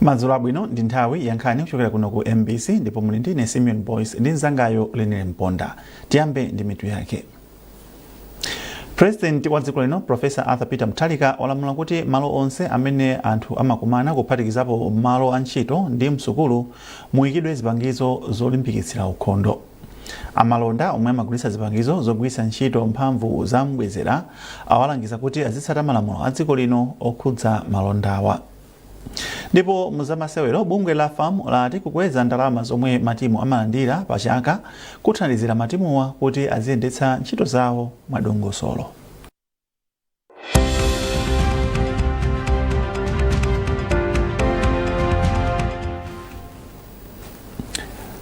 Madzulo abwino ndi nthawi ya nkhani kuchokera kuno ku MBC ndipo muli ndine Simeon Boys ndi mzangayo Lenile Mponda. Tiyambe ndi mitu yake. President wa dziko lino Professor Arthur Peter Mutharika walamula kuti malo onse amene anthu amakumana kuphatikizapo malo a ntchito ndi msukulu muyikidwe zipangizo zolimbikitsira ukhondo. Amalonda omwe amagulitsa zipangizo zogwiritsa ntchito mphamvu za mbwezera awalangiza kuti azitsata malamulo a dziko lino okhudza malondawa. Ndipo muzamasewero bungwe la FAM lati kukweza ndalama zomwe matimu amalandira pa chaka kuthandizira matimuwa kuti aziyendetsa ntchito zawo mwadongosolo.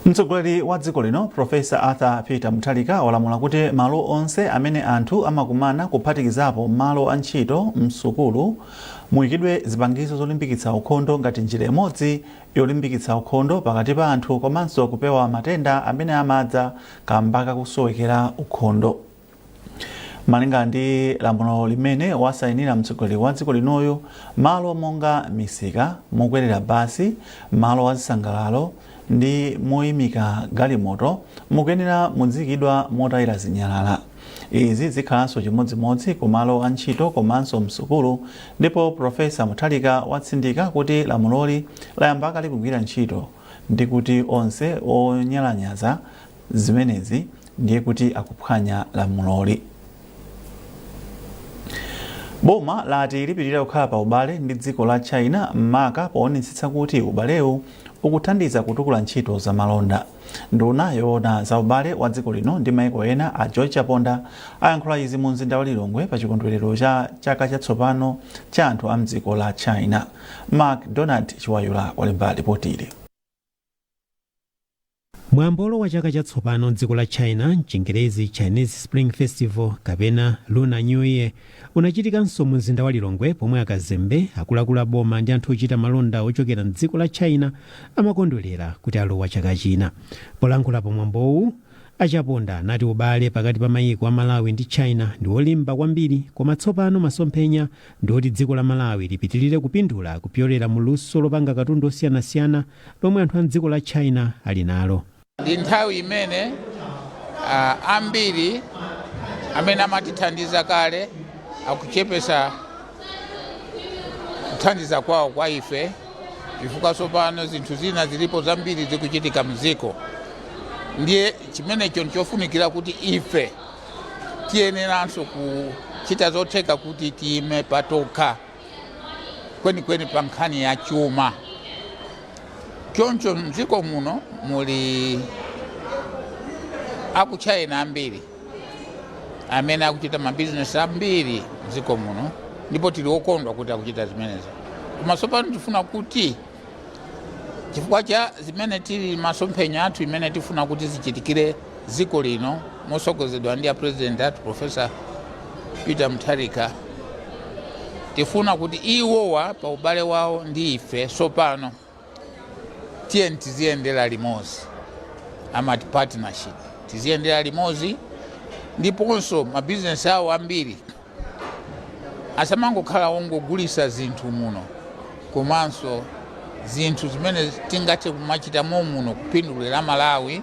Mtsogoleri wa dziko lino Professor Arthur Peter Mutharika walamula kuti malo onse amene anthu amakumana kuphatikizapo malo a ntchito msukulu muyikidwe zipangizo zolimbikitsa ukhondo ngati njira imodzi yolimbikitsa ukhondo pakati pa anthu komanso kupewa matenda amene amadza kamba kakusowekera ukhondo. Malinga ndi lamulo limene wasayinira mtsogoleri wa dziko linoyo, malo monga misika, mokwerera basi, malo azisangalalo ndi moyimika galimoto mukuyenera muziyikidwa motayira zinyalala. Izi zikhalanso chimodzimodzi ku malo a ntchito komanso msukulu, ndipo Professor Mutharika watsindika kuti lamuloli layamba kale kugwira ntchito ndi kuti onse onyalanyaza zimenezi ndiye kuti akuphwanya lamuloli. Boma lati lipitirira kukhala pa ubale ndi dziko la China maka poonetsetsa kuti ubalewu ukuthandiza kutukula ntchito za malonda. Nduna yoona za ubale wa dziko lino ndi maiko ena a George Chaponda ayankhula izi mu mzinda wa Lilongwe pa chikondwerero cha chaka chatsopano cha anthu a mdziko la China. Mark Donald Chiwayula walemba ripoti ili. Mwambolo wa chaka chatsopano dziko la China, mchingerezi Chinese Spring Festival kapena Lunar New Year, unachitikanso mu mzinda wa Lilongwe pomwe akazembe akuluakulu a boma ndi anthu ochita malonda ochokera mdziko la China amakondwerera kuti alowa chaka china. Polankhula pa mwambowu, Achaponda anati ubale pakati pa mayiko a Malawi ndi China ndi olimba kwambiri, koma tsopano masomphenya ndi oti dziko la Malawi lipitirire kupindula kupyolera mu luso lopanga katundu osiyanasiyana lomwe anthu a mdziko la China ali nalo. Ndi nthawi imene ambiri amene amatithandiza kale akuchepesa kuthandiza kwawo kwa ife, chifukwa tsopano zinthu zina zilipo zambiri zikuchitika mdziko. Ndiye chimenecho nchofunikira kuti ife tiyeneranso kuchita zotheka kuti tiyime patokha kwenikweni pa nkhani ya chuma. Choncho mdziko muno muli aku China ambiri amene akuchita mabizinesi ambiri mdziko muno, ndipo tili okondwa kuti akuchita zimenezi. Koma tsopano tifuna kuti chifukwa cha zimene tili masomphenya athu imene tifuna kuti zichitikire dziko lino mosogozedwa ndi President athu Professor Peter Mutharika, tifuna kuti iwowa pa ubale wawo ndi ife tsopano tiyeni tiziyendera limodzi, amati partnership, tiziyendera limodzi, ndiponso mabizinesi awo ambiri asamangokhala ongogulitsa zinthu muno, komanso zinthu zimene tingathe kumachita muno kupindulira Malawi,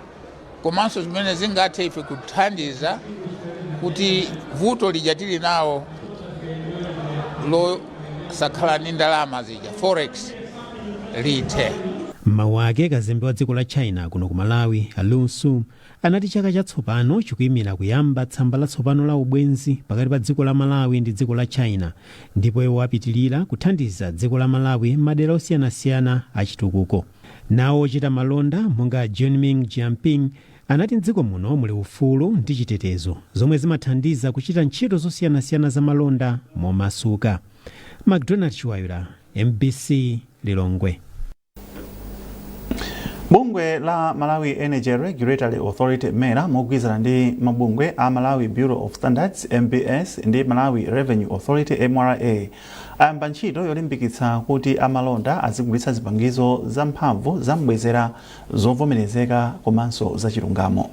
komanso zimene zingathe ife kuthandiza kuti vuto lija tili nawo losakhala ndi ndalama zija forex lithe. Mawu ake kazembe wa dziko la China kuno ku Malawi, Lu Su, anati chaka chatsopano chikuyimira kuyamba tsamba latsopano la ubwenzi pakati pa dziko la Malawi ndi dziko la China, ndipo iwo apitirira kuthandiza dziko la Malawi madera osiyanasiyana achitukuko. Nawo ochita malonda monga Jianming Jianping anati mdziko muno muli ufulu ndi chitetezo zomwe zimathandiza kuchita ntchito zosiyanasiyana za malonda momasuka. McDonald Chiwayula, MBC, Lilongwe. Bungwe la Malawi Energy Regulatory Authority MERA mogwizana ndi mabungwe a Malawi Bureau of Standards MBS ndi Malawi Revenue Authority MRA ayamba ntchito yolimbikitsa kuti amalonda azigulitsa zipangizo za mphamvu za mbwezera zovomerezeka komanso za chilungamo.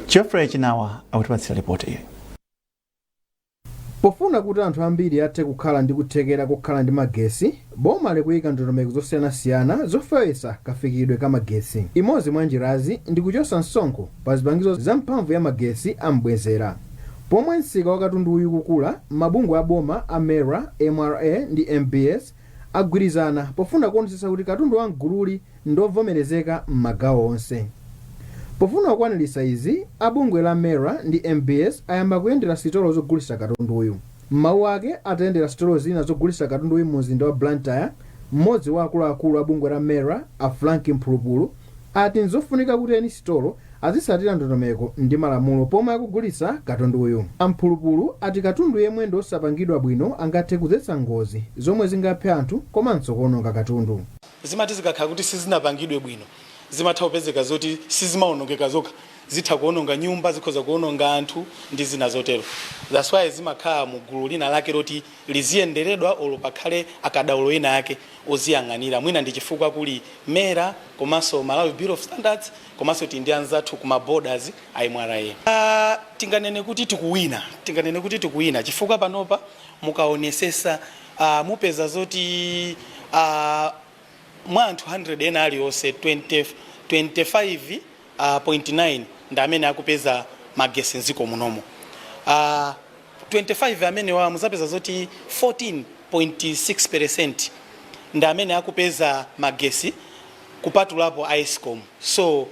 Jeffrey Chinawa akutipatsira ripoti iyi. Pofuna kuti anthu ambiri athe kukhala ndi kuthekera kokhala ndi magesi, boma likuyika ndondomeko zosiyanasiyana zofewetsa kafikidwe ka magesi. Imodzi mwa njirazi ndi kuchotsa msonkho pa zipangizo za mphamvu ya magesi ambwezera. Pomwe msika wa katundu uyu kukula, mabungwe a boma a MERA, MRA ndi MBS agwirizana pofuna kuonetsetsa kuti katundu wa mgululi ndovomerezeka m'magawo onse. Pofuna kukwaniritsa izi, abungwe la MERA ndi MBS ayamba kuyendera sitolo zogulitsa katundu uyu. M'mawu ake atayendera sitolo zina zogulitsa katundu uyu mu mzinda wa Blantyre, mmodzi wa akuluakulu abungwe la MERA a Frank Mphulupulu ati nzofunika kuti eni sitolo azitsatira ndondomeko ndi malamulo pomwe akugulitsa katundu uyu. Amphulupulu ati katundu yemwe ndi osapangidwa bwino angathe kudzetsa ngozi zomwe zingaphe anthu komanso kuononga katundu. Zimati zikakhala kuti sizinapangidwe bwino, zimatha kupezeka zoti sizimaonongeka zokha, zitha kuononga nyumba, zikhoza kuononga anthu ndi zina zotero. That's why zimakhala mu gulu lina lake loti liziyenderedwa olo pakhale akadaulo ena yake oziyang'anira. Mwina ndi chifukwa kuli MERA komanso Malawi Bureau of Standards komanso ndi anzathu kuma borders a MRA. Tinganene kuti tikuwina chifukwa panopa mukaonesesa mupeza zoti mwa anthu 100 ena aliyonse 25.9 ndi amene akupeza magesi mdziko munomo. 25 amene wa muzapeza zoti 14.6% ndi amene akupeza magesi kupatulapo Eskom. So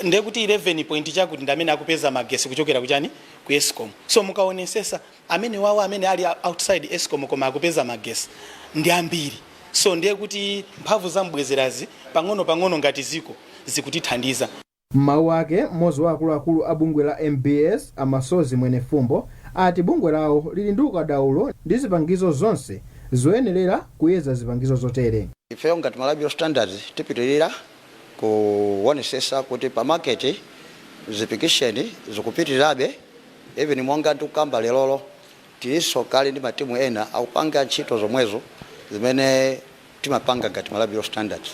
ndiye kuti 11 point chakuti ndi amene akupeza magesi kuchokera kuchani ku Eskom. So mukaonesesa amene wawo amene ali outside Eskom koma akupeza magesi ndi ambiri. So ndiye kuti mphamvu za mbwezerazi pang'ono ngati ziko zikutithandiza. M'mawu ake mmodzi wa akuluakulu a bungwe la MBS Amasozi Mwene Fumbo ati bungwe lawo lili ndi ukadaulo ndi zipangizo zonse zoyenerera kuyeza zipangizo zotere. Ifeyo ngati Malawi Bureau of Standards tipitirira kuonesesa kuti pa market zipikisheni zikupitirirabe even mwanga tukamba lelolo tiliso kali ndi matimu ena akupanga ntchito zomwezo zimene timapanga ngati Malawi Bureau of Standards.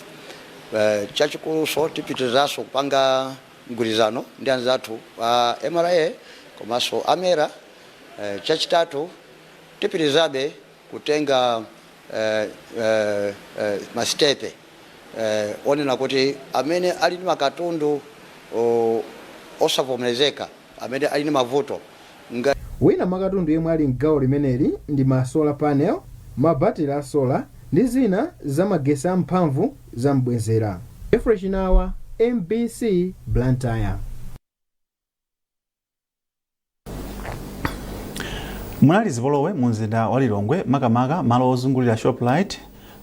Chachikulu so tipitirizaso kupanga mgwirizano ndi anzathu a MRA komanso a MERA. Chachitatu tipitirizabe kutenga mastepe onena kuti amene ali ndi makatundu osavomerezeka, amene ali ndi mavuto. Wina makatundu yemwe ali mgawo limeneli ndi ma solar panel, mabatiri a solar ndi zina za magesi amphamvu za mbwezera. Fresh Nawa, MBC Blantyre. Munali zipolowe mu mzinda wa Lilongwe makamaka malo ozungulira Shoprite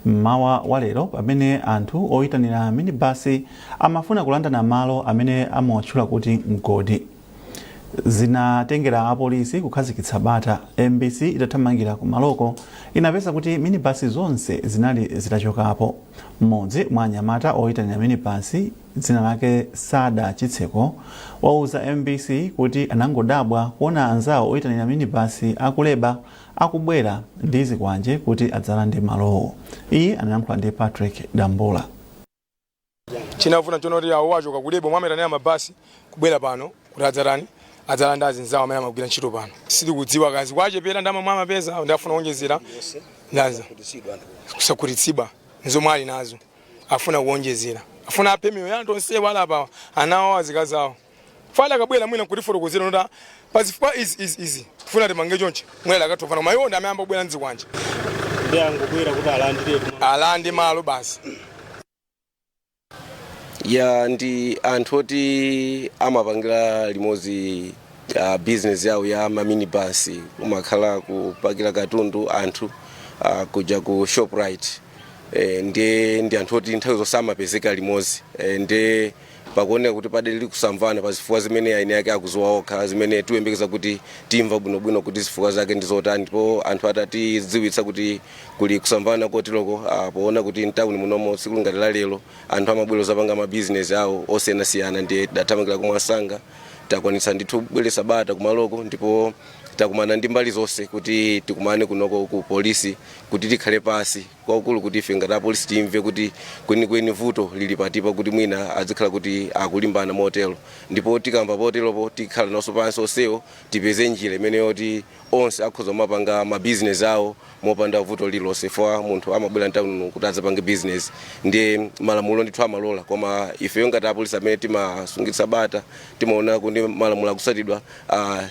mmawa wa lero pamene anthu oyitanira minibasi amafuna kulandana malo amene amawatchula kuti mgodi. Zinatengera apolisi kukhazikitsa bata. MBC itathamangira ku maloko inapeza kuti minibasi zonse zinali zitachokapo. Mmodzi mwa anyamata oyitanira minibasi dzina lake Sada Chitseko wauza MBC kuti anangodabwa kuona anzawo oyitanira minibasi akuleba akubwera ndi zikwanje kuti adzalande malowo. Iye anayankhula ndi Patrick Dambola. Chinafuna chonoti awo wachoka kulebo mwametanira mabasi kubwera pano kuti adzalanda azinzawo amene amagwira ntchito pano. Sidi kudziwa kazi kwachepera ndama mwa mapeza ndafuna kuonjezera ndaza kusakutitsidwa nzomwe ali nazo afuna kuonjezera afuna ape miyo yanto onse wala pa anawo azikazawo fala akabwera mwina kuti fotokozera nota pazifa is funa timange chonche mwela akatofana mayonda ameyamba kubwera nzikwanje ndi angobwera kuti alande malo basi. Ya ndi anthu oti amapangira limodzi business yawo ya minibus umakhala kupakira katundu anthu kuja ku Shoprite. Ndi anthu oti nthawi zonse amapezeka limodzi ndi pakuoneka kuti padali kusamvana pazifuwa zimene aine yake akuzowa okha zimene tiyembekeza kuti timva bwinobwino kuti zifuwa zake ndi zotani ndipo anthu atati dziwitsa kuti kuli kusamvana kotiloko poona kuti ntawuni munomo tsiku ngati la lero anthu amabwera zapanga ma business awo osiyanasiyana ndi dathamangira kumwasanga takwanitsa ndithu bweresa bata kumaloko ndipo takumana ndi mbali zonse kuti tikumane kunoko ku polisi kuti tikhale pasi kwaukulu kuti ife ngati apolisi timve kuti kwenikweni vuto lili patipa kuti mwina azikhala kuti akulimbana motero, ndipo tikamva poteropo tikhala naso pansi onsewo tipeze njira imene yoti onse akhoza mapanga mabizinesi awo mopanda vuto lilonse, fwa munthu amabwera ntawuno kuti azapange bizinesi ndi malamulo ndithu amalola. Koma ifeyo ngati apolisi amene timasungitsa bata timaona kuti malamulo akusatidwa,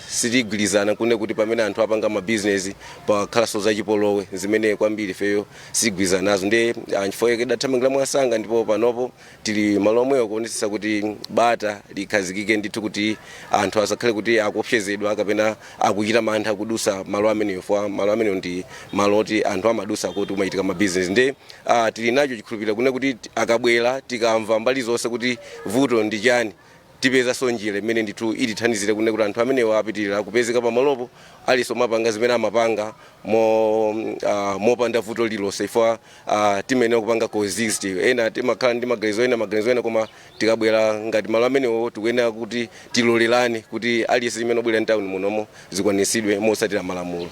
sitigwirizana kuti pamene anthu apanga mabizinesi pakhalanso zachipolowe zimene kwambiri ifeyo sigwirizana nazo. Ndi chifukwa chake dathamangira mwasanga, ndipo panopo tili malo omwewo kuonetsetsa kuti bata likhazikike ndithu kuti anthu asakhale kuti akuopsezedwa kapena akuchita mantha kudusa malo ameneyo, fwa malo ameneyo ndi malo oti anthu amadusa kuti kumachitika mabizinesi. Ndi tili nacho chikhulupiriro kuti akabwera tikamva mbali zonse kuti vuto ndi chani, tipeza sonjira imene ndithu itithandizire kuti anthu amenewo apitirira kupezeka pamalopo aliso mapanga zimene amapanga mopanda vuto lilonse, fwa timene kupanga coexist. Ena timakhala ndi maganizo ena koma tikabwera ngati malo amenewo tikuyenera kuti tilolelane kuti aliyense imene obwera ntawuni munomo zikwanisidwe mosatira malamulo.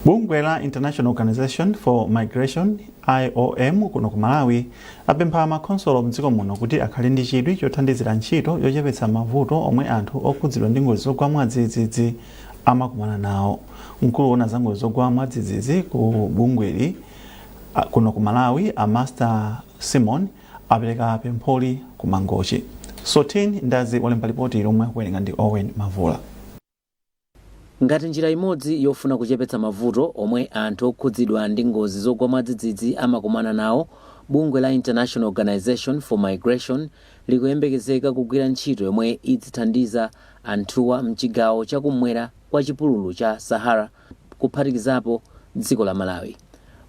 Bungwe la International Organization for Migration IOM kuno ku Malawi apempha makonsolo mdziko muno kuti akhale ndi chidwi chothandizira ntchito yochepetsa mavuto omwe anthu okhudzidwa ndi ngozi zogwa mwadzidzidzi amakumana nawo. Mkulu woona za ngozi zogwa mwadzidzidzi ku bungweli kuno ku Malawi, Master Simon, apereka pempholi ku Mangochi. Sotin Ndazi walemba ripoti lomwe akuwerenga ndi Owen Mavula. Ngati njira imodzi yofuna kuchepetsa mavuto omwe anthu okhudzidwa ndi ngozi zogwa mwadzidzidzi amakumana nawo, bungwe la International Organization for Migration likuyembekezeka kugwira ntchito yomwe idzithandiza anthuwa mchigawo chakumwera kwa chipululu cha Sahara, kuphatikizapo dziko la Malawi.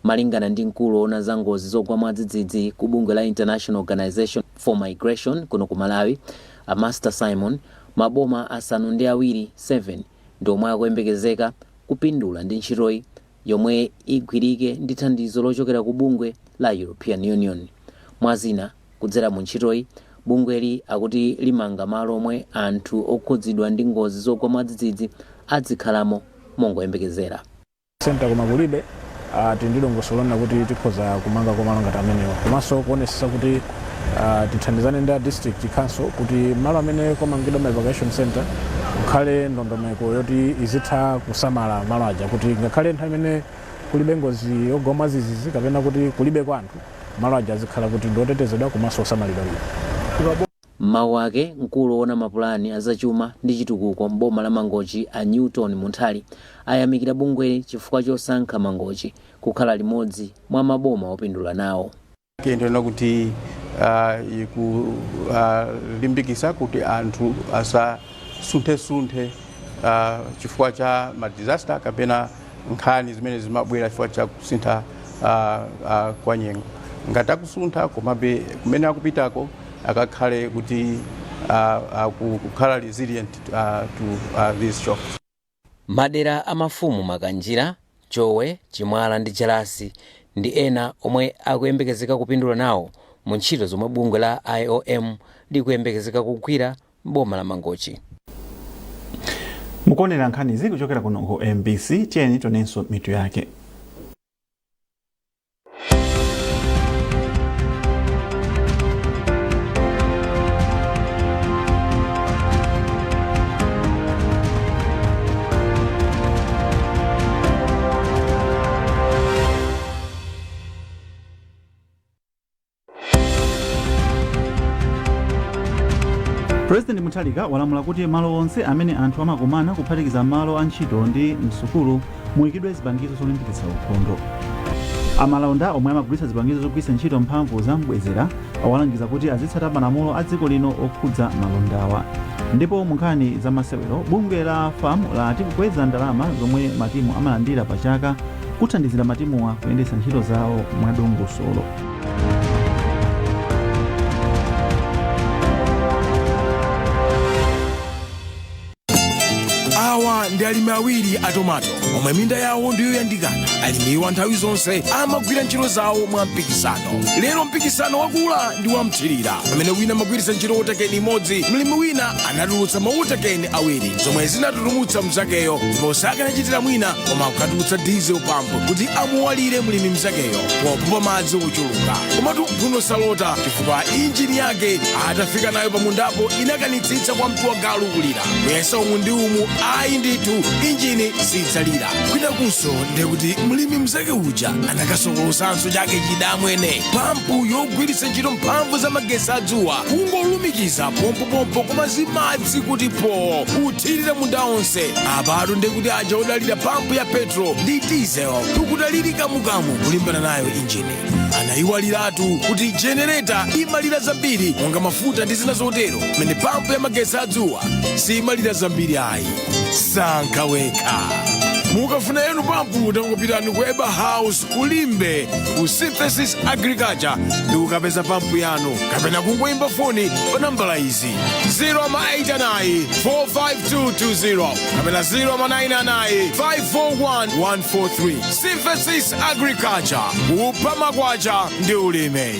Malingana ndi mkulu woona za ngozi zogwa mwadzidzidzi ku bungwe la International Organization for Migration kuno ku Malawi, Master Simon, maboma asanu ndi awiri 7 ndomwe akuyembekezeka kupindula ndi ntchitoyi yomwe igwirike ndi thandizo lochokera ku bungwe la European Union. Mwazina, kudzera mu ntchitoyi bungweli akuti limanga malo omwe anthu okhudzidwa ndi ngozi zogwa mwadzidzidzi adzikhalamo mongoyembekezera. Senta koma kulibe tindilongosolona kuti tikhoza kumanga komalo ngati amenewo, komanso kuonetsetsa kuti tithandizane ndi district council kuti malo amene komangidwa ma evacuation center kukhale ndondomeko yoti izitha kusamala malo aja, kuti ngakhale nthawi imene kulibe ngozi yogwa mwadzidzidzi kapena kuti kulibe kwa anthu, malo aja azikhala kuti ndotetezedwa komanso osamalidwa. Mawu ake mkulu woona mapulani azachuma ndi chitukuko mboma la Mangochi a Newton Munthali ayamikira bungweli chifukwa chosankha Mangochi kukhala limodzi mwa maboma opindula nawo. Ndiona kuti ikulimbikisa kuti anthu asasunthe chifukwa cha madisaster kapena nkhani zimene zimabwera chifukwa cha kusintha kwa nyengo. Ngati akusuntha komabe kumene akupitako akakhale kuti kukhala resilient to these shocks. Madera amafumu Makanjira, Chowe, Chimwala ndi Jalasi ndi ena omwe akuyembekezeka kupindula nawo mu ntchito zomwe bungwe la IOM likuyembekezeka kugwira mboma la Mangochi. Mukuonera nkhanizi kuchokera kuno ku MBC, tiyeni tionenso mitu yake. President Mutharika walamula kuti malo onse amene anthu amakumana kuphatikiza malo a ntchito ndi msukulu muyikidwe zipangizo zolimbikitsa ukhondo. Amalonda omwe amagwiritsa zipangizo zogwiritsa ntchito mphamvu za mbwezera awalangiza kuti azitsata malamulo a dziko lino okhudza malondawa. Ndipo munkhani za masewero, bungwe la FAM lati kukweza ndalama zomwe matimu amalandira pa chaka kuthandizira matimuwa kuyendetsa ntchito zawo mwadongosolo. awa ndi alimi awiri a tomato omwe minda yawo ndiyoyandikana. Alimiwa nthawi zonse amagwira ntchito zawo mwa mpikisano. Lero mpikisano wakula ndi wamthirira pamene wina amagwiritsa ntchito utekeni imodzi, mlimi wina anatulutsa mautekeni awiri zomwe zinatutulutsa mzakeyo ndipo sakanachitira mwina koma kukatulutsa diesel pump kuti amuwalire mlimi mzakeyo popupa madzi ochuluka. Komatu Bruno Salota chifukwa injini yake atafika nayo pamundapo inakanitsitsa kwa mtu wa galu kulira kuyesa umu ndi umu ayi ndithu injini sidzalira. Kwinakunso ndiye kuti mlimi mzake uja anakasokolosanso chake chidamwene pampu yogwiritsa ntchito mphamvu za magesi adzuwa kungolumikiza pompopompo koma zimadzi kuti po uthirira munda onse. Apatu ndiye kuti aja odalira pampu ya petro ndi diesel tikutalirika mukamu kulimbana nayo injini. Anayiwaliratu kuti jenereta imalira zambiri monga mafuta ndi zina zotero mene pampu ya magesi adzuwa simalira zambiri ayi. Sankha wekha. Mukafuna yenu pampu tangopitani ku Eba House kulimbe ku Synthesis Agriculture ndi ukapeza pampu yanu kapena kungoyimba foni pa nambala izi 089 45220 kapena 099 541 Synthesis Agriculture, upama kwacha ndi ulime.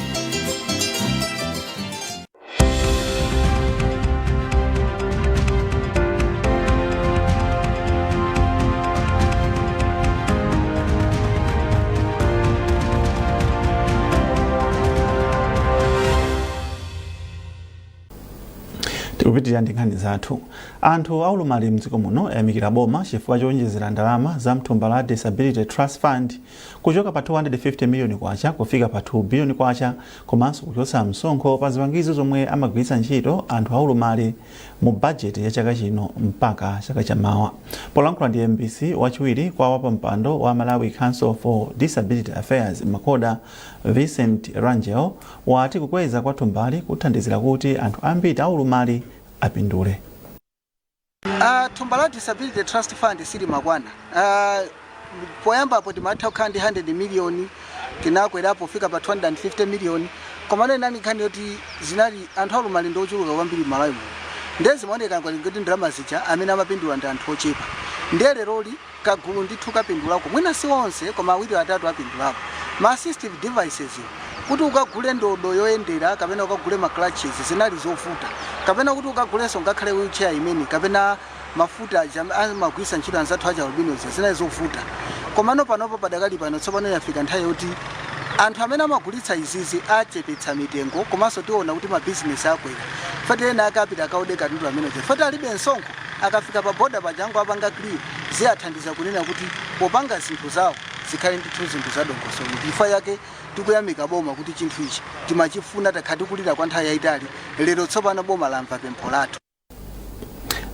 Kupitirira ndi nkhani zathu. Anthu aulumali mdziko muno ayamikira boma chifukwa chowonjezera ndalama za mthumba la Disability Trust Fund kuchoka pa 250 miliyoni kwacha kufika pa 2 biliyoni kwacha, komanso kuchotsa msonkho pa zipangizo zomwe amagwiritsa ntchito anthu aulumali mu bajeti ya chaka chino mpaka chaka chamawa. Polankhula ndi MBC wachiwiri kwa wapampando wa Malawi Council for Disability Affairs Makoda, Vincent Rangel wati kukweza kwa thumbali kuthandizira kuti anthu ambiri aulumali apindule. Thumba la Disability Trust Fund sili makwana. Poyamba apo timatha kukhandi 100 miliyoni tinakwerapo fika pa 250 miliyoni. Komano nani khani yoti zinali anthu aulumali ndi ochuluka kwambiri Malawi. Ndezi maoneka ngati ndalama zija amene amapindula ndi anthu ochepa. Ndele roli kagulu ndithu kapindulako. Mwina si onse koma awiri atatu apindulako. Ma assistive devices kuti ukagule ndodo yoyendera kapena ukagule ma clutches zinali zofuta. Kapena kuti ukaguleso ngakhale wheelchair imene kapena mafuta amagwisa ntchito anzathu aja albino zinali zofuta. Komano panopo padakali pano tsopano yafika nthawi yoti anthu amene amagulitsa izizi achepetsa mitengo komanso tiona kuti ma business akwera. Fati ena akapita akaodeka katundu amene fati alibe msonkho akafika pa boda pajango apanga clear ziyathandiza kunena kuti popanga zinthu zawo zikhale ndithu zinthu zadongosolo. Ndifa yake tikuyamika boma kuti chinthu ichi timachifuna takhati kulira kwa nthawi yayitali, lero tsopano boma lamva pempho lathu.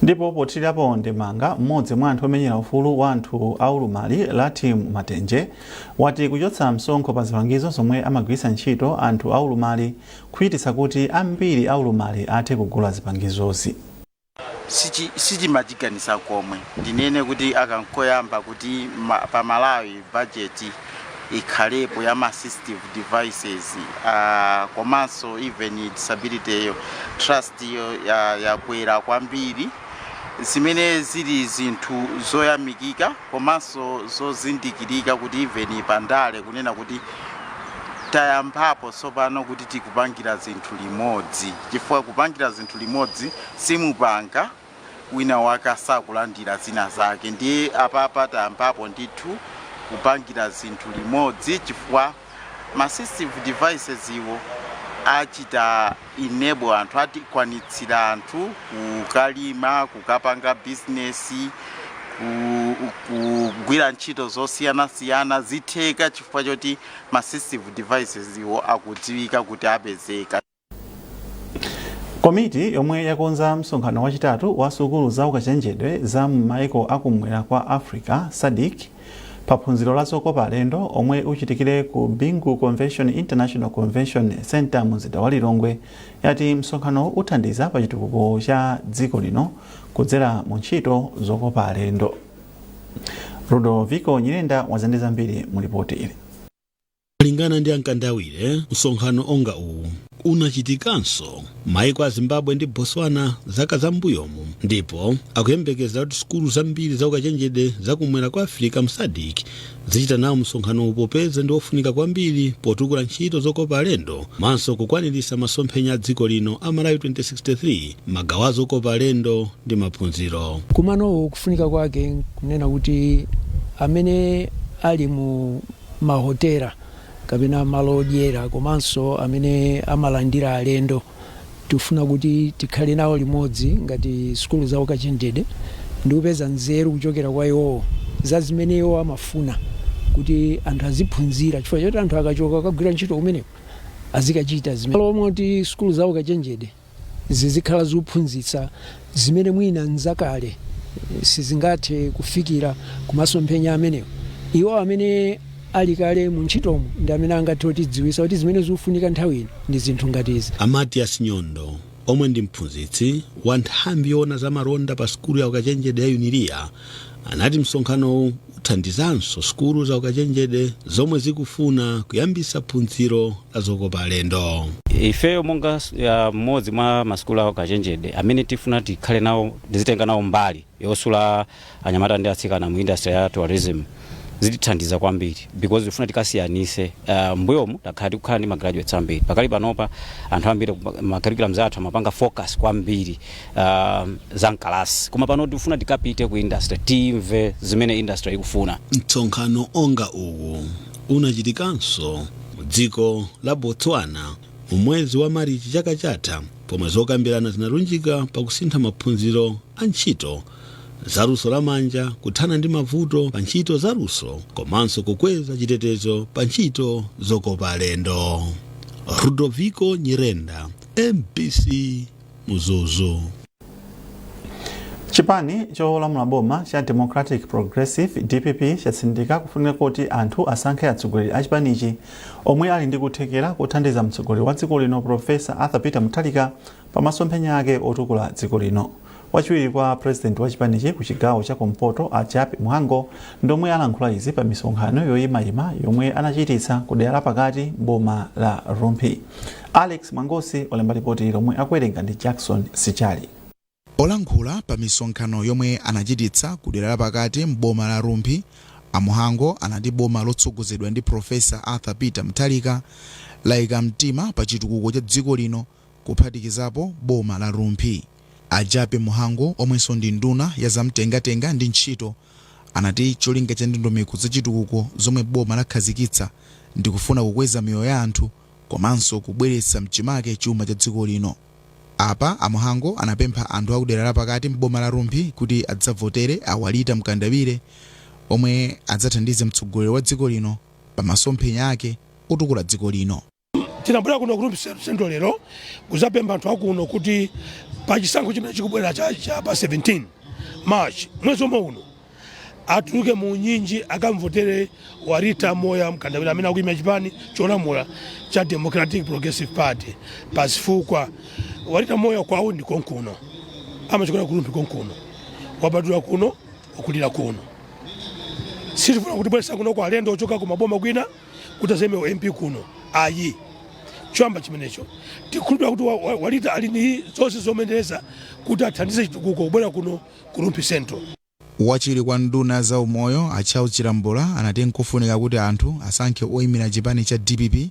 Ndipo pothirapo ndemanga mmodzi mwa anthu omenyera ufulu wa anthu aulumali Latim Matenje wati kuchotsa msonkho pa zipangizo zomwe amagwiritsa ntchito anthu aulumali kuchititsa kuti ambiri aulumali athe kugula zipangizozi. Sichimachiganisa komwe ndinene kuti akankoyamba kuti pa Malawi budget ikhalepo ya assistive devices komanso even disability trust yakwera kwambiri zimene zili zinthu zoyamikika komanso zozindikirika kuti even pandale kunena kuti tayambapo tsopano kuti tikupangira zinthu limodzi chifukwa kupangira zinthu limodzi simupanga wina wakasakulandira zina zake. Ndiye apapa tayambapo ndithu kupangira zinthu limodzi chifukwa ma assistive devices iwo achita enable anthu atikwanitsira anthu kukalima kukapanga business kugwira ntchito zosiyana-siyana zitheka chifukwa choti ma assistive devices iwo akudziwika kuti apezeka. Komiti yomwe yakonza msonkhano wachitatu wa sukulu za ukachenjedwe za m'maiko akumwera kwa Africa SADC paphunziro la zokopa alendo omwe uchitikire ku Bingu Convention International Convention Center mzinda wa Lilongwe yati msonkhano uthandiza pa chitukuko cha dziko lino kudzera mu ntchito zokopa alendo. Rudoviko Nyirenda wazandiza mbiri mu ripoti ili. Malingana ndi ankandawire, msonkhano onga uwu unachitikanso maiko a Zimbabwe ndi Botswana zaka zambuyomu, ndipo akuyembekeza kuti sukulu zambiri za ukachenjede zakumwera kwa Africa mSADC zichita nawo msonkhano popeza ndi ofunika kwambiri potukula ntchito zokopa alendo manso kukwaniritsa masomphenya a dziko lino a Malawi 2063, magawo zokopa alendo ndi maphunziro. Kumano kufunika kwake kunena kuti amene ali mu mahotela kapena malo odyera komanso amene amalandira alendo tifuna kuti tikhale nawo limodzi ngati sukulu za ukachenjede ndi kupeza nzeru kuchokera kwa iwo za zimene iwo amafuna kuti anthu aziphunzira, chifukwa choti anthu akachoka akagwira ntchito kumeneko azikachita zimene lomoti sukulu za ukachenjede zizikhala zophunzitsa zimene mwina nzakale sizingathe kufikira kumasomphenya amenewo. Iwo amene ali kale mu ntchitomo ndi amene angathe kutidziwitsa kuti zimene zikufunika nthawi ino ndi zinthu ngati izi. Amatias Nyondo, omwe ndi mphunzitsi wa nthambi yoona za malonda pa sukulu ya ukachenjede ya Uniria, anati msonkhano uthandizanso sukulu za ukachenjede zomwe zikufuna kuyambisa phunziro la zokopa alendo. Ifeyo monga mmodzi mwa masukulu a ukachenjede amene tifuna tikhale nawo tizitenga nawo mbali yosula anyamata ndi atsikana mu industry ya tourism zitithandiza kwambiri because tifuna tikasiyanise mbuyomu takhala tikukhala ndi magraduates ambiri pakali panopa anthu ambiri macurriculum athu amapanga focus kwambiri za mkalasi koma pano tifuna tikapite ku industry timve zimene industry ikufuna. Msonkhano onga uwu unachitikanso mu dziko la Botswana mu mwezi wa Marichi chaka chatha pomwe zokambirana zinalunjika pakusintha maphunziro a ntchito zaluso la manja, kuthana ndi mavuto pa ntchito zaluso komanso kukweza chitetezo pa ntchito zokopa alendo. Rudoviko Nyirenda, MBC Muzuzu. Chipani cholamula boma cha Democratic Progressive DPP chatsindika kufunika kuti anthu asankhe atsogoleri a chipanichi omwe ali ndi kuthekera kuthandiza mtsogoleri wa dziko lino Profesa Arthur Peter Mutharika pa masomphenya ake otukula dziko lino. Wachiwiri kwa president wa chipanichi ku chigawo cha Kumpoto Ajape Muhango ndomwe alankhula izi pa misonkhano yoyimayima yomwe anachititsa ku dera pakati boma la Rumpi. Alex Mangosi olemba ripoti lomwe akuwerenga ndi Jackson Sichali. Olankhula pa misonkhano yomwe anachititsa ku dera pakati mboma la Rumpi, Amuhango anati boma lotsogozedwa ndi Profesa Arthur Peter Mutharika layika mtima pa chitukuko cha dziko lino kuphatikizapo boma la Rumpi. Ajape Muhango omwenso ndi nduna ya zamtengatenga ndi ntchito anati cholinga cha ndondomeko za chitukuko zomwe boma lakhazikitsa ndi kufuna kukweza miyoyo ya anthu komanso kubweretsa mchimake chuma cha dziko lino. Apa Amuhango anapempha anthu akudera lapakati mboma la Rumpi kuti adzavotere Awalita Mkandawire omwe adzathandize mtsogoleri wa dziko lino pa masomphenya ake otukula dziko lino. Tinabwera kuno ku Rumpi Central lero kuzapempha anthu akuno kuti pa chisankho chimene chikubwera cha pa 17 March mwezi omwe uno atuluke mu nyinji akamvotere Warita Moya Mkandawire amene akuyima chipani cholamula cha Democratic Progressive Party pasifukwa Warita Moya kwawo ndi konkuno amachokera ku Rumpi konkuno wabadula kuno okulira kuno sitifuna kuti bwesa kuno kwa alendo ochoka ku maboma kwina kuti azeme MP kuno ayi chamba chimenecho tikhulupira kuti Warita ali ndi zonse zomendereza kuti athandize chitukuko kubwera kuno ku Rumpi Central. Wachiri kwa nduna za umoyo Achao Chirambola anati nkufunika kuti anthu asankhe oyimira chipani cha DPP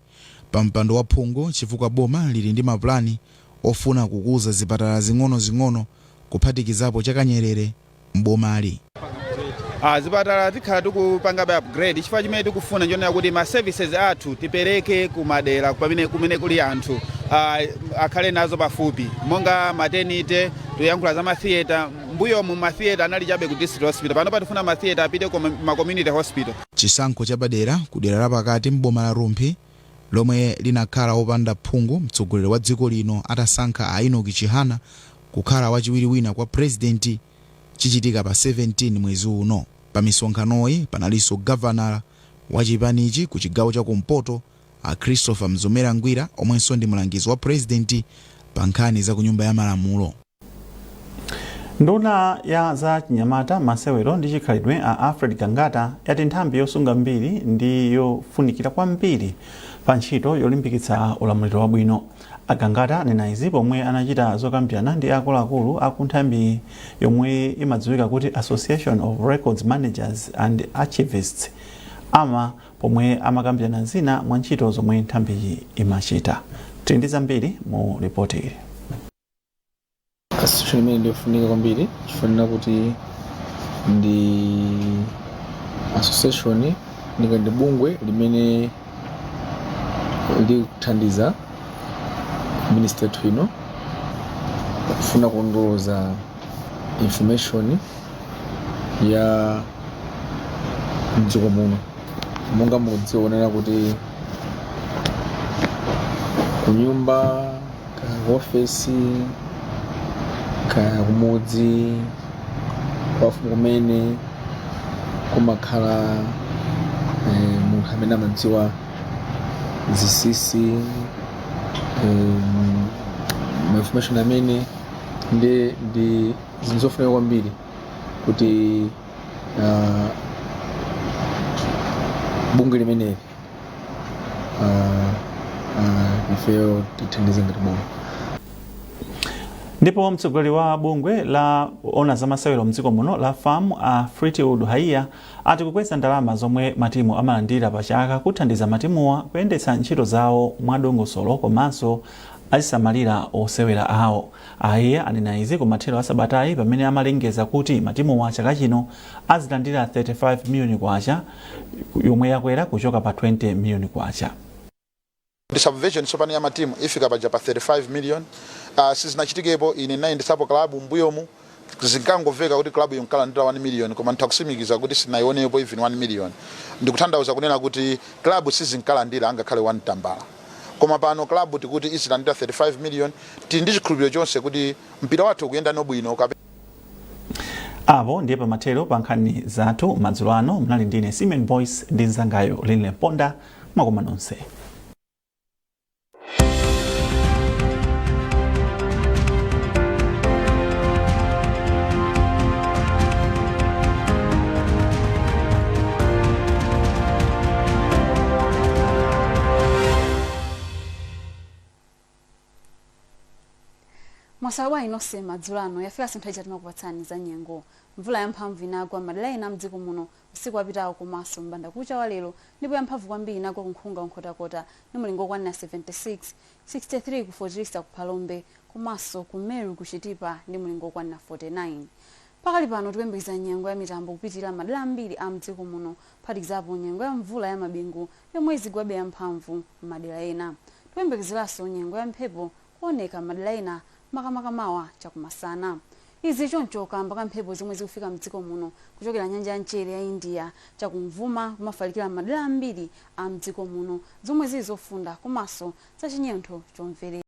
pa mpando wa phungu chifukwa boma lili ndi maplani ofuna kukuza zipatala zing'ono kuphatikizapo chakanyerere mbomali. Zipatala tikhala tikupanga upgrade chifukwa chimene tikufuna njonera kuti ma services athu tipereke kumadera kumene kuli anthu akhale nazo pafupi monga maternity toyankhula za matheater mbuyo mu matheater anali chabe ku district hospital pano patifuna matheater apite ku ma community hospital. Chisankho chapadera kudera lapakati mboma la Rumpi lomwe linakhala opanda phungu mtsogoleri wa dziko lino atasankha Ainoki Chihana kukhala wachiwiri wina kwa president chichitika pa 17 mwezi uno. Pa misonkhanoyi panalinso governor wa chipanichi ku chigawo cha Kumpoto Christopher Mzomera Ngwira omwenso ndi mlangizi wa president pa nkhani za ku nyumba ya malamulo. Nduna ya za chinyamata masewero ndi chikhalidwe a Alfred Gangata yati nthambi yosunga mbiri ndi yofunikira kwambiri pa ntchito yolimbikitsa ulamuliro wabwino. Agangata anena izi pomwe anachita zokambirana ndi akuluakulu aku nthambi yomwe imadziwika kuti Association of Records Managers and Archivists ama pomwe amakambirana zina mwa ntchito zomwe nthambiyi imachita. Tili ndi zambiri mu ripoti ili. Association imene ndiyofunika kwambiri chifanira kuti ndi association ndi bungwe limene likuthandiza ministry ino kufuna kuongoza information ya mdziko muno. Monga mukudziona kuti kunyumba ka office ka kumudzi kwafumu kumene kumakhala munthu amene amadziwa zisisi information amene ndi zinthu kwambiri kuti bungwe limeneli ifeyo tithandize ngati bungwe. Ndipo mtsogoleri wa bungwe la ona za masewero mdziko muno la FAM a Fleetwood Haiya ati kukweza ndalama zomwe matimu amalandira pa chaka kuthandiza matimuwa kuyendetsa ntchito zawo mwadongosolo komanso azisamalira osewera awo. Haiya anena izi kumathero a sabatayi pamene amalengeza kuti matimuwa chaka chino azilandira 35 million kwacha yomwe yakwera kuchoka pa 20 million kwacha. Subvention sopani ya matimu ifika paja pa 35 million. Sizinachitikepo ine 9 sapo klabu mbuyomu zinkangomveka kuti klabu yonkalandira 1 million koma ntakusimikiza kuti sinayionepo even 1 million. Ndikutanthauza kunena kuti klabu sizinkalandira angakhale 1 tambala. Koma pano klabu tikuti izilandira 35 million tili ndi chikhulupiriro chonse kuti mpira wathu kuyenda nobwino. Apo ndiye pamathero pa nkhani zathu madzulo ano. Mnali ndine Simon Boyce ndi nzangayo Linle Mponda. Mwakoma nonse. Mwasawa inose madzulo ano yafika sinthu ija timakupatsani za nyengo. Mvula yamphamvu inagwa madera ena mdziko muno usiku wapitawo komanso mbanda kucha wa lero ndipo yamphamvu kwambiri inagwa kunkhunga nkhotakota ndi mulingo okwanira 76, 63 ku Fort Rista ku Phalombe komanso ku Meru ku Chitipa ndi mulingo okwanira 49. Pakali pano tikuyembekeza nyengo ya mitambo kupitira madera ambiri a mdziko muno phatikizapo nyengo ya mvula ya mabingu yomwe izigwabe yamphamvu madera ena. Tikuyembekezeranso nyengo ya mphepo kuoneka madera ena makamaka chakumasana. Izi choncho kamba ka mphepo zomwe zikufika mdziko muno kuchokera nyanja ya Mchere ya India chakumvuma kumafalikira madera ambiri a mdziko muno zomwe zili zofunda komanso za chinyentho chomvere.